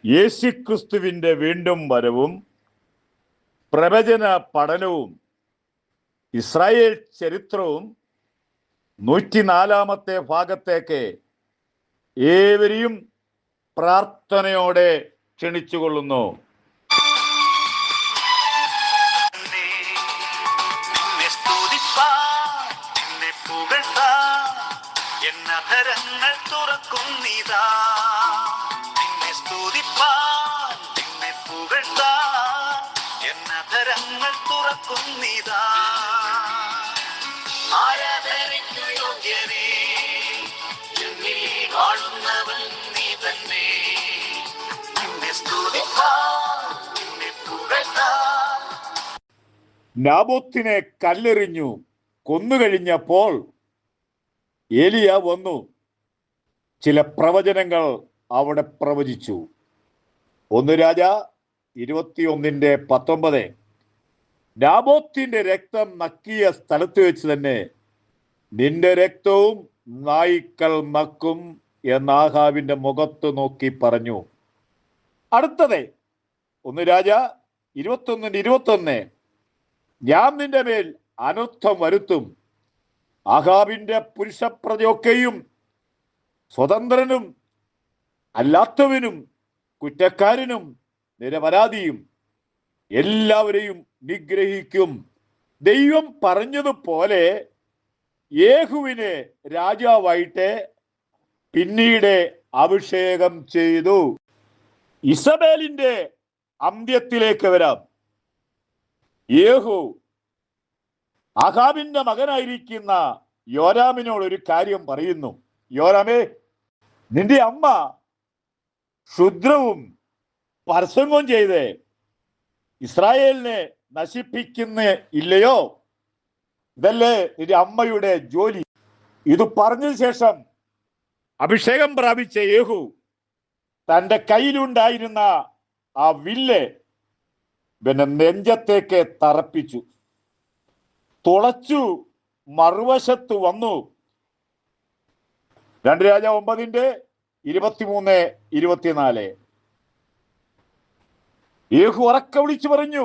യേശുക്രിസ്തുവിന്റെ വീണ്ടും വരവും പ്രവചന പഠനവും ഇസ്രായേൽ ചരിത്രവും 104 ഭാഗത്തേക്ക് ഏവരെയും പ്രാർത്ഥനയോടെ ക്ഷണിച്ചുകൊള്ളുന്നു. നാബോത്തിനെ കല്ലെറിഞ്ഞു കൊന്നുകഴിഞ്ഞപ്പോൾ ഏലിയ വന്നു ചില പ്രവചനങ്ങൾ അവിടെ പ്രവചിച്ചു. 1 രാജാ 21:19. നാബോത്തിന്റെ രക്തം നക്കിയ സ്ഥലത്ത് വെച്ച് തന്നെ നിന്റെ രക്തവും നായ്ക്കൾ നക്കും എന്ന് ആഹാബിന്റെ മുഖത്ത് നോക്കി പറഞ്ഞു. അടുത്തത് 1 രാജാ 21:21. ഞാൻ നിന്റെ മേൽ അനർത്ഥം വരുത്തും. ആഹാബിന്റെ പുരുഷപ്രജയൊക്കെയും സ്വതന്ത്രനും അല്ലാത്തവനും കുറ്റക്കാരനും നിരപരാധിയും എല്ലാവരെയും നിഗ്രഹിക്കും. ദൈവം പറഞ്ഞതുപോലെ യേഹൂവിനെ രാജാവായിട്ട് പിന്നീട് അഭിഷേകം ചെയ്തു. ഇസബേലിന്റെ അന്ത്യത്തിലേക്ക് വരാം. യേഹൂ ആഹാബിന്റെ മകനായിരിക്കുന്ന യോരാമിനോട് ഒരു കാര്യം പറയുന്നു. യോരാമേ, നിന്റെ അമ്മ ക്ഷുദ്രവും പരസംഗവും ചെയ്ത് ഇസ്രായേലിനെ നശിപ്പിക്കുന്ന ഇല്ലയോ? ഇതല്ലേ നിന്റെ അമ്മയുടെ ജോലി? ഇത് പറഞ്ഞതിന് ശേഷം അഭിഷേകം പ്രാപിച്ച യേഹൂ തൻ്റെ കയ്യിലുണ്ടായിരുന്ന ആ വില്ല് പിന്നെ നെഞ്ചത്തേക്ക് തറപ്പിച്ചു, തുളച്ചു മറുവശത്ത് വന്നു. 2 രാജാ 9:23-24. യേഹൂ ഉറക്കെ വിളിച്ചു പറഞ്ഞു,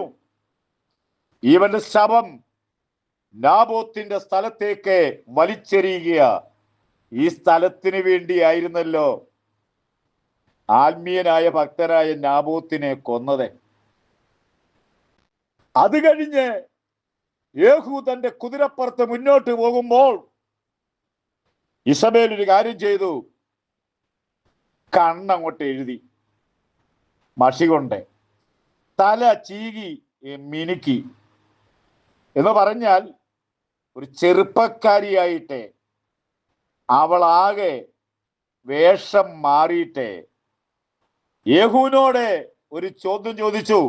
ഇവന്റെ ശവം നാബോത്തിന്റെ സ്ഥലത്തേക്ക് വലിച്ചെറിയുക. ഈ സ്ഥലത്തിന് വേണ്ടിയായിരുന്നല്ലോ ആത്മീയനായ ഭക്തനായ നാബോത്തിനെ കൊന്നത്. അത് കഴിഞ്ഞ് യേഹൂ തന്റെ കുതിരപ്പുറത്ത് മുന്നോട്ട് പോകുമ്പോൾ ഇസബേൽ ഒരു കാര്യം ചെയ്തു. കണ്ണങ്ങോട്ട് എഴുതി മഷി കൊണ്ട്, തല ചീകി മിനുക്കി. എന്ന് പറഞ്ഞാൽ ഒരു ചെറുപ്പക്കാരിയായിട്ട് അവളാകെ വേഷം മാറിയിട്ട് യേഹൂവിനോട് ഒരു ചോദ്യം ചോദിച്ചു.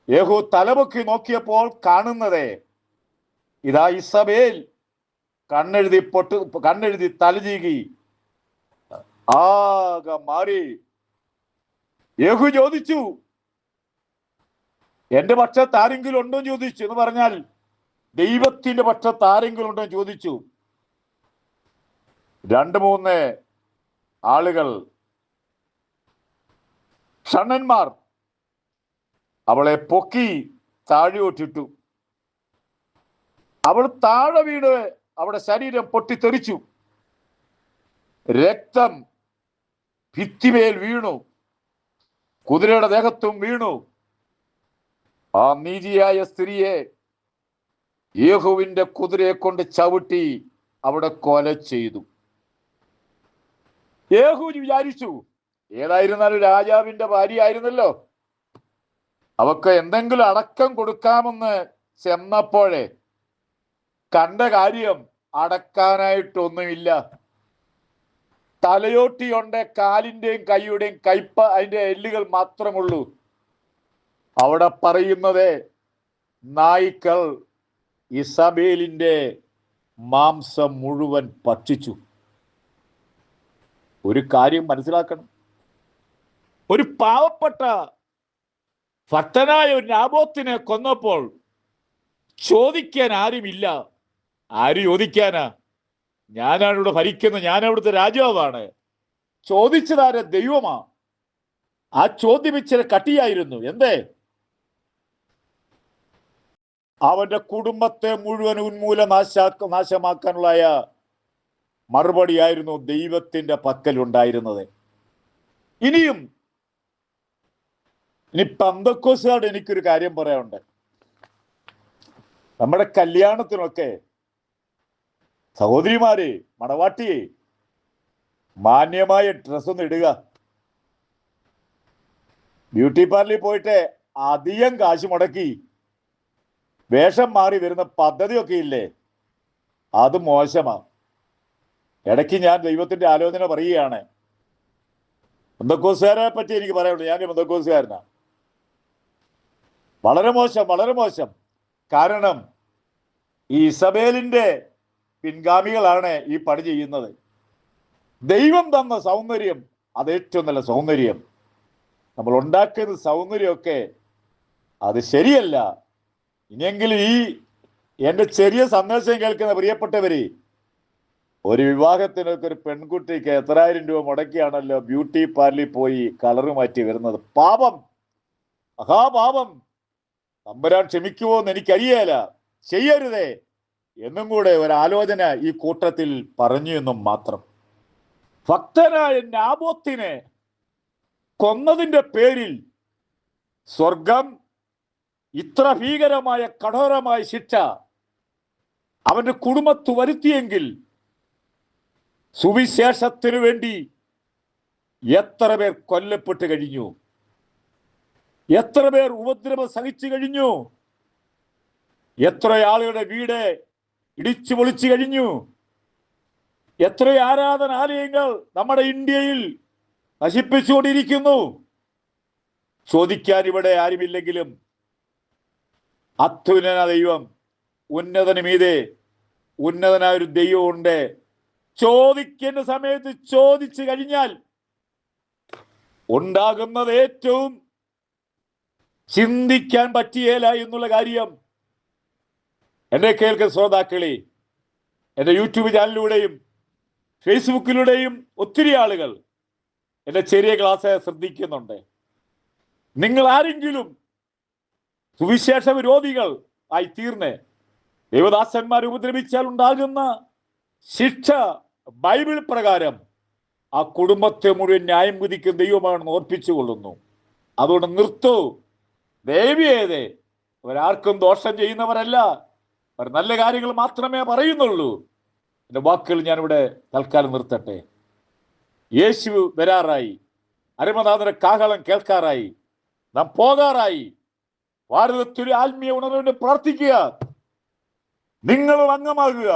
യേഹൂ തലപൊക്കി നോക്കിയപ്പോൾ കാണുന്നത് ഇതാ ഇസബേൽ കണ്ണെഴുതി തലചീകി ആകെ മാറി. യേഹൂ ചോദിച്ചു, എന്റെ പക്ഷത്ത് ആരെങ്കിലും ഉണ്ടോ ചോദിച്ചു. എന്ന് പറഞ്ഞാൽ ദൈവത്തിന്റെ പക്ഷത്ത് ആരെങ്കിലും ഉണ്ടോ ചോദിച്ചു. 2-3 ആളുകൾ ഷണ്ണന്മാർ അവളെ പൊക്കി താഴോട്ടിട്ടു. അവൾ താഴെ വീണ് അവിടെ ശരീരം പൊട്ടിത്തെറിച്ചു. രക്തം ഭിത്തിമേൽ വീണു, കുതിരയുടെ ദേഹത്തും വീണു. ആ നീതിയായ സ്ത്രീയെ യേഹൂവിന്റെ കുതിരയെ കൊണ്ട് ചവിട്ടി അവിടെ കൊല ചെയ്തു. യേഹൂ വിചാരിച്ചു, ഏതായിരുന്നാലും രാജാവിന്റെ ഭാര്യ ആയിരുന്നല്ലോ, അവക്ക് എന്തെങ്കിലും അടക്കം കൊടുക്കാമെന്ന് ചെന്നപ്പോഴേ കണ്ട കാര്യം അടക്കാനായിട്ടൊന്നുമില്ല. തലയോട്ടിയുണ്ട്, കാലിന്റെയും കൈയുടെയും കൈപ്പ അതിന്റെ എല്ലുകൾ മാത്രമുള്ളൂ. അവിടെ പറയുന്നത് നായ്ക്കൾ ഇസബേലിന്റെ മാംസം മുഴുവൻ ഭക്ഷിച്ചു. ഒരു കാര്യം മനസ്സിലാക്കണം, ഒരു പാവപ്പെട്ട ഭക്തനായ ഒരു നാബോത്തിനെ കൊന്നപ്പോൾ ചോദിക്കാൻ ആരുമില്ല. ആര് ചോദിക്കാനാ? ഞാനാണ് ഇവിടെ ഭരിക്കുന്നത്, ഞാൻ അവിടുത്തെ രാജാവാണ്. ചോദിച്ചതാരെ? ദൈവമാ. ആ ചോദ്യം ഇച്ചിരി കട്ടിയായിരുന്നു. എന്തേ? അവന്റെ കുടുംബത്തെ മുഴുവൻ നാശമാക്കാനുള്ള മറുപടിയായിരുന്നു ദൈവത്തിന്റെ പക്കലുണ്ടായിരുന്നത്. ഇനി പെന്തക്കോസ്തുകാരോട് എനിക്കൊരു കാര്യം പറയാനുണ്ട്. നമ്മുടെ കല്യാണത്തിനൊക്കെ സഹോദരിമാരെ, മണവാട്ടിയെ, മാന്യമായ ഡ്രസ്സൊന്നും ഇടുക. ബ്യൂട്ടി പാർലറിൽ പോയിട്ട് അധികം കാശ് മുടക്കി വേഷം മാറി വരുന്ന പദ്ധതിയൊക്കെ ഇല്ലേ, അത് മോശമാണ്. ഇടയ്ക്ക് ഞാൻ ദൈവത്തിന്റെ ആലോചന പറയുകയാണ്. പെന്തക്കോസ്തുകാരെ പറ്റി എനിക്ക് പറയാനുള്ളൂ. ഞാൻ പെന്തക്കോസ്തുകാരനാണ്. വളരെ മോശം, വളരെ മോശം. കാരണം ഈ ഇസബേലിന്റെ പിൻഗാമികളാണ് ഈ പണി ചെയ്യുന്നത്. ദൈവം തന്ന സൗന്ദര്യം അത് ഏറ്റവും നല്ല സൗന്ദര്യം. നമ്മൾ ഉണ്ടാക്കുന്ന സൗന്ദര്യമൊക്കെ അത് ശരിയല്ല. ഇനിയെങ്കിലും എൻ്റെ ചെറിയ സന്ദേശം കേൾക്കുന്ന പ്രിയപ്പെട്ടവര്, ഒരു വിവാഹത്തിനൊക്കെ ഒരു പെൺകുട്ടിക്ക് എത്രായിരം രൂപ മുടക്കിയാണല്ലോ ബ്യൂട്ടി പാർലറിൽ പോയി കളറ് മാറ്റി വരുന്നത്. പാപം, മഹാപാപം. തമ്പുരാൻ ക്ഷമിക്കുമോ എന്ന് എനിക്കറിയേല. ചെയ്യരുതേ എന്നും കൂടെ ഒരാലോചന ഈ കൂട്ടത്തിൽ പറഞ്ഞു എന്നും മാത്രം. ഭക്തനായ നാബോത്തിനെ കൊന്നതിന്റെ പേരിൽ സ്വർഗം ഇത്ര ഭീകരമായ കഠോരമായ ശിക്ഷ അവന്റെ കുടുംബത്ത് വരുത്തിയെങ്കിൽ സുവിശേഷത്തിനു വേണ്ടി എത്ര പേർ കൊല്ലപ്പെട്ട് കഴിഞ്ഞു, എത്ര പേർ ഉപദ്രവം സഹിച്ചു കഴിഞ്ഞു, എത്ര ആളുകളുടെ വീട് ഇടിച്ചു പൊളിച്ചു കഴിഞ്ഞു, എത്ര ആരാധനാലയങ്ങൾ നമ്മുടെ ഇന്ത്യയിൽ നശിപ്പിച്ചുകൊണ്ടിരിക്കുന്നു. ചോദിക്കാൻ ഇവിടെ ആരുമില്ലെങ്കിലും അത്യുന്നത ദൈവം, ഉന്നതന് മീതെ ഉന്നതനായ ഒരു ദൈവമുണ്ട്. ചോദിക്കേണ്ട സമയത്ത് ചോദിച്ചു കഴിഞ്ഞാൽ ഉണ്ടാകുന്നത് ഏറ്റവും ചിന്തിക്കാൻ പറ്റിയേല എന്നുള്ള കാര്യം എന്നെ കേൾക്കുന്ന ശ്രോതാക്കളെ, എൻ്റെ യൂട്യൂബ് ചാനലിലൂടെയും ഫേസ്ബുക്കിലൂടെയും ഒത്തിരി ആളുകൾ എൻ്റെ ചെറിയ ക്ലാസ് ശ്രദ്ധിക്കുന്നുണ്ട്. നിങ്ങൾ ആരെങ്കിലും സുവിശേഷ വിരോധികൾ ആയി തീർന്ന് ദൈവദാസന്മാരെ ഉപദ്രവിച്ചാൽ ഉണ്ടാകുന്ന ശിക്ഷ ബൈബിൾ പ്രകാരം ആ കുടുംബത്തെ മുഴുവൻ ന്യായം വിധിക്കുന്ന ദൈവമാണെന്ന് ഓർപ്പിച്ചുകൊള്ളുന്നു. അതുകൊണ്ട് നിർത്തൂ, ദയവേത്. അവരാർക്കും ദോഷം ചെയ്യുന്നവരല്ല, അവർ നല്ല കാര്യങ്ങൾ മാത്രമേ പറയുന്നുള്ളൂ. എൻ്റെ വാക്കുകൾ ഞാനിവിടെ തൽക്കാലം നിർത്തട്ടെ. യേശു വരാറായി, അരുമനാഥന്റെ കാഹളം കേൾക്കാറായി, നാം പോകാറായി. ഭാരതത്തിൽ ആത്മീയ ഉണർവിന് പ്രാർത്ഥിക്കുക, നിങ്ങളും അംഗമാകുക.